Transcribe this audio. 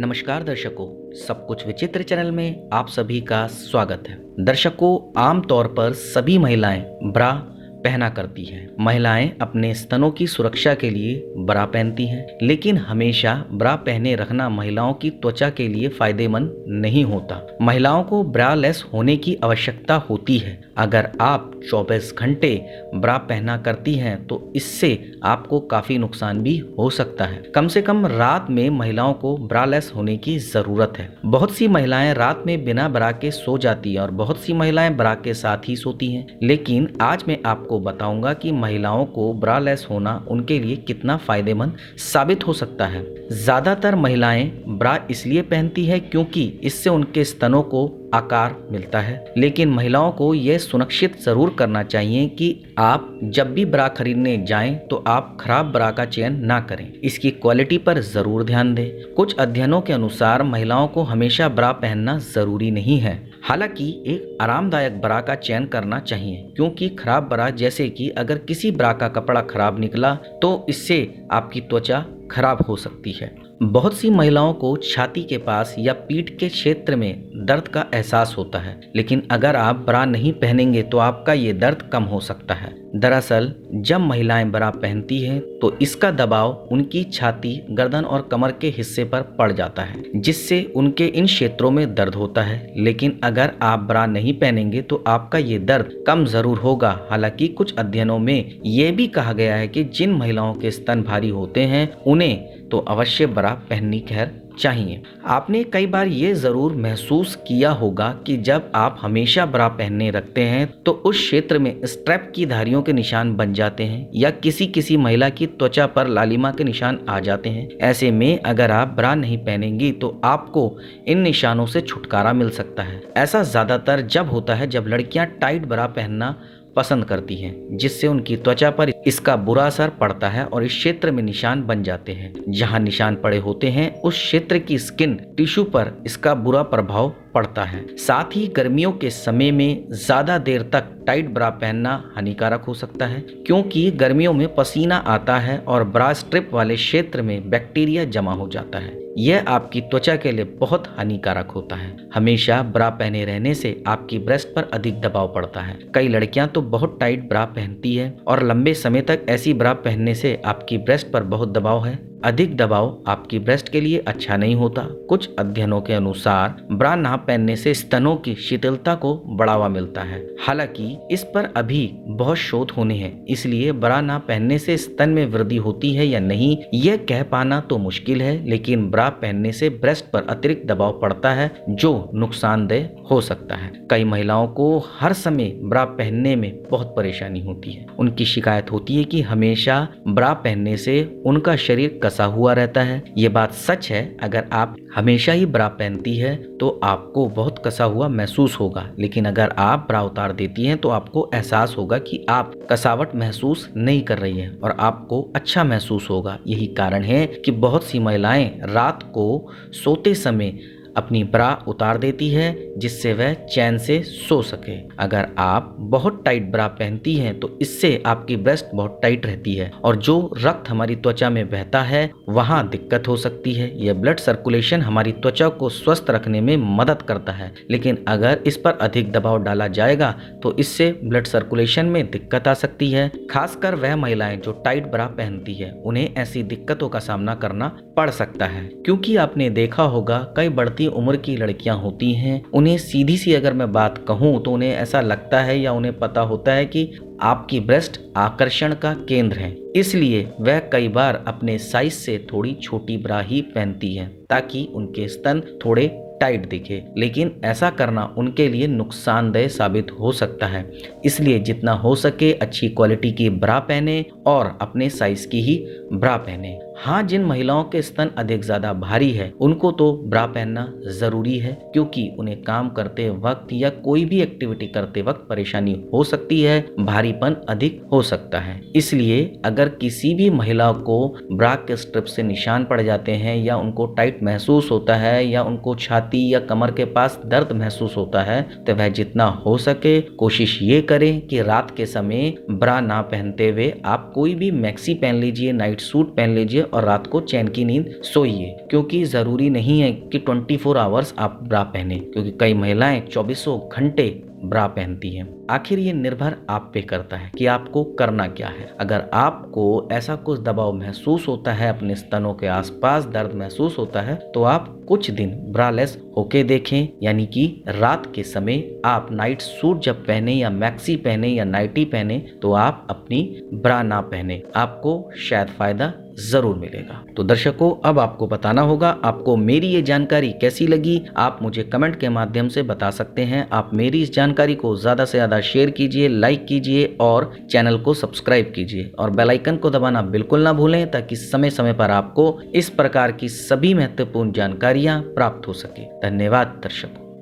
नमस्कार दर्शकों, सब कुछ विचित्र चैनल में आप सभी का स्वागत है। दर्शकों, आमतौर पर सभी महिलाएं ब्रा पहना करती हैं। महिलाएं अपने स्तनों की सुरक्षा के लिए ब्रा पहनती हैं, लेकिन हमेशा ब्रा पहने रखना महिलाओं की त्वचा के लिए फायदेमंद नहीं होता। महिलाओं को ब्रा लेस होने की आवश्यकता होती है। अगर आप 24 घंटे ब्रा पहना करती हैं तो इससे आपको काफ़ी नुकसान भी हो सकता है। कम से कम रात में महिलाओं को ब्रा लेस होने की ज़रूरत है। बहुत सी महिलाएं रात में बिना ब्रा के सो जाती हैं और बहुत सी महिलाएं ब्रा के साथ ही सोती हैं। लेकिन आज मैं आपको बताऊंगा कि महिलाओं को ब्रा लेस होना उनके लिए कितना फायदेमंद साबित हो सकता है। ज़्यादातर महिलाएं ब्रा इसलिए पहनती है क्योंकि इससे उनके स्तनों को आकार मिलता है, लेकिन महिलाओं को यह सुनिश्चित जरूर करना चाहिए कि आप जब भी ब्रा खरीदने जाएं तो आप खराब ब्रा का चयन ना करें। इसकी क्वालिटी पर जरूर ध्यान दें। कुछ अध्ययनों के अनुसार महिलाओं को हमेशा ब्रा पहनना जरूरी नहीं है। हालांकि एक आरामदायक ब्रा का चयन करना चाहिए, क्योंकि खराब ब्रा जैसे कि अगर किसी ब्रा का कपड़ा खराब निकला तो इससे आपकी त्वचा खराब हो सकती है। बहुत सी महिलाओं को छाती के पास या पीठ के क्षेत्र में दर्द का एहसास होता है, लेकिन अगर आप ब्रा नहीं पहनेंगे तो आपका ये दर्द कम हो सकता है। दरअसल जब महिलाएं ब्रा पहनती हैं तो इसका दबाव उनकी छाती, गर्दन और कमर के हिस्से पर पड़ जाता है, जिससे उनके इन क्षेत्रों में दर्द होता है। लेकिन अगर आप ब्रा नहीं पहनेंगे तो आपका ये दर्द कम जरूर होगा। हालांकि कुछ अध्ययनों में ये भी कहा गया है कि जिन महिलाओं के स्तन भारी होते हैं उन्हें तो अवश्य ब्रा पहननी खैर चाहिए। आपने कई बार ये ज़रूर महसूस किया होगा कि जब आप हमेशा ब्रा पहनने रखते हैं तो उस क्षेत्र में स्ट्रैप की धारियों के निशान बन जाते हैं या किसी महिला की त्वचा पर लालिमा के निशान आ जाते हैं। ऐसे में अगर आप ब्रा नहीं पहनेंगी तो आपको इन निशानों से छुटकारा मिल सकता है। ऐसा ज़्यादातर जब होता है जब लड़कियां टाइट ब्रा पहनना पसंद करती हैं, जिससे उनकी त्वचा पर इसका बुरा असर पड़ता है और इस क्षेत्र में निशान बन जाते हैं। जहां निशान पड़े होते हैं उस क्षेत्र की स्किन टिश्यू पर इसका बुरा प्रभाव पड़ता है। साथ ही गर्मियों के समय में ज्यादा देर तक टाइट ब्रा पहनना हानिकारक हो सकता है, क्योंकि गर्मियों में पसीना आता है और ब्रा स्ट्रिप वाले क्षेत्र में बैक्टीरिया जमा हो जाता है। यह आपकी त्वचा के लिए बहुत हानिकारक होता है। हमेशा ब्रा पहने रहने से आपकी ब्रेस्ट पर अधिक दबाव पड़ता है। कई लड़कियां तो बहुत टाइट ब्रा पहनती है और लंबे समय तक ऐसी ब्रा पहनने से आपकी ब्रेस्ट पर बहुत दबाव है। अधिक दबाव आपकी ब्रेस्ट के लिए अच्छा नहीं होता। कुछ अध्ययनों के अनुसार ब्रा ना पहनने से स्तनों की शिथिलता को बढ़ावा मिलता है। हालांकि इस पर अभी बहुत शोध होने हैं, इसलिए ब्रा ना पहनने से स्तन में वृद्धि होती है या नहीं यह कह पाना तो मुश्किल है, लेकिन ब्रा पहनने से ब्रेस्ट पर अतिरिक्त दबाव पड़ता है जो नुकसानदेह हो सकता है। कई महिलाओं को हर समय ब्रा पहनने में बहुत परेशानी होती है। उनकी शिकायत होती है कि हमेशा ब्रा पहनने से उनका शरीर कसा हुआ रहता है। ये बात सच है। अगर आप हमेशा ही ब्रा पहनती है तो आपको बहुत कसा हुआ महसूस होगा, लेकिन अगर आप ब्रा उतार देती हैं तो आपको एहसास होगा कि आप कसावट महसूस नहीं कर रही हैं और आपको अच्छा महसूस होगा। यही कारण है कि बहुत सी महिलाएं रात को सोते समय अपनी ब्रा उतार देती है जिससे वह चैन से सो सके। अगर आप बहुत टाइट ब्रा पहनती हैं तो इससे आपकी ब्रेस्ट बहुत टाइट रहती है और जो रक्त हमारी त्वचा में बहता है वहां दिक्कत हो सकती है। यह ब्लड सर्कुलेशन हमारी त्वचा को स्वस्थ रखने में मदद करता है, लेकिन अगर इस पर अधिक दबाव डाला जाएगा तो इससे ब्लड सर्कुलेशन में दिक्कत आ सकती है। खासकर वह महिलाएं जो टाइट ब्रा पहनती है उन्हें ऐसी दिक्कतों का सामना करना पड़ सकता है, क्योंकि आपने देखा होगा कई बढ़ती उम्र की लड़कियां होती हैं, उन्हें सीधी सी अगर मैं बात कहूं तो उन्हें ऐसा लगता है या उन्हें पता होता है कि आपकी ब्रेस्ट आकर्षण का केंद्र है, इसलिए वह कई बार अपने साइज से थोड़ी छोटी ब्रा ही पहनती है ताकि उनके स्तन थोड़े टाइट दिखे। लेकिन ऐसा करना उनके लिए नुकसानदेह साबित हो सकता है, इसलिए जितना हो सके अच्छी क्वालिटी की ब्रा पहने और अपने साइज की ही ब्रा पहने। हाँ, जिन महिलाओं के स्तन अधिक ज्यादा भारी है उनको तो ब्रा पहनना जरूरी है, क्योंकि उन्हें काम करते वक्त या कोई भी एक्टिविटी करते वक्त परेशानी हो सकती है, भारीपन अधिक हो सकता है। इसलिए अगर किसी भी महिला को ब्रा के स्ट्रिप से निशान पड़ जाते हैं या उनको टाइट महसूस होता है या उनको छाती या कमर के पास दर्द महसूस होता है तो वह जितना हो सके कोशिश ये करें कि रात के समय ब्रा ना पहनते हुए आप कोई भी मैक्सी पहन लीजिए, नाइट नाइट सूट पहन लीजिए और रात को चैन की नींद सोइए, क्योंकि ज़रूरी नहीं है कि 24 आवर्स आप ब्रा पहने, क्योंकि कई महिलाएं 24 घंटे ब्रा पहनती हैं। आखिर ये निर्भर आप पे करता है कि आपको करना क्या है। अगर आपको ऐसा कुछ दबाव महसूस होता है, अपने स्तनों के आसपास दर्द महसूस होता है, तो आप कुछ दिन ब्रालेस होके देखें, यानी कि रात के समय आप नाइट सूट जब पहने या मैक्सी पहने या नाइटी पहने तो आप अपनी ब्रा ना पहने, आपको शायद फायदा जरूर मिलेगा। तो दर्शकों, अब आपको बताना होगा आपको मेरी ये जानकारी कैसी लगी। आप मुझे कमेंट के माध्यम से बता सकते हैं। आप मेरी इस जानकारी को ज़्यादा से ज़्यादा शेयर कीजिए, लाइक कीजिए और चैनल को सब्सक्राइब कीजिए और बेल आइकन को दबाना बिल्कुल ना भूलें, ताकि समय समय पर आपको इस प्रकार की सभी महत्वपूर्ण जानकारियाँ प्राप्त हो सके। धन्यवाद दर्शकों।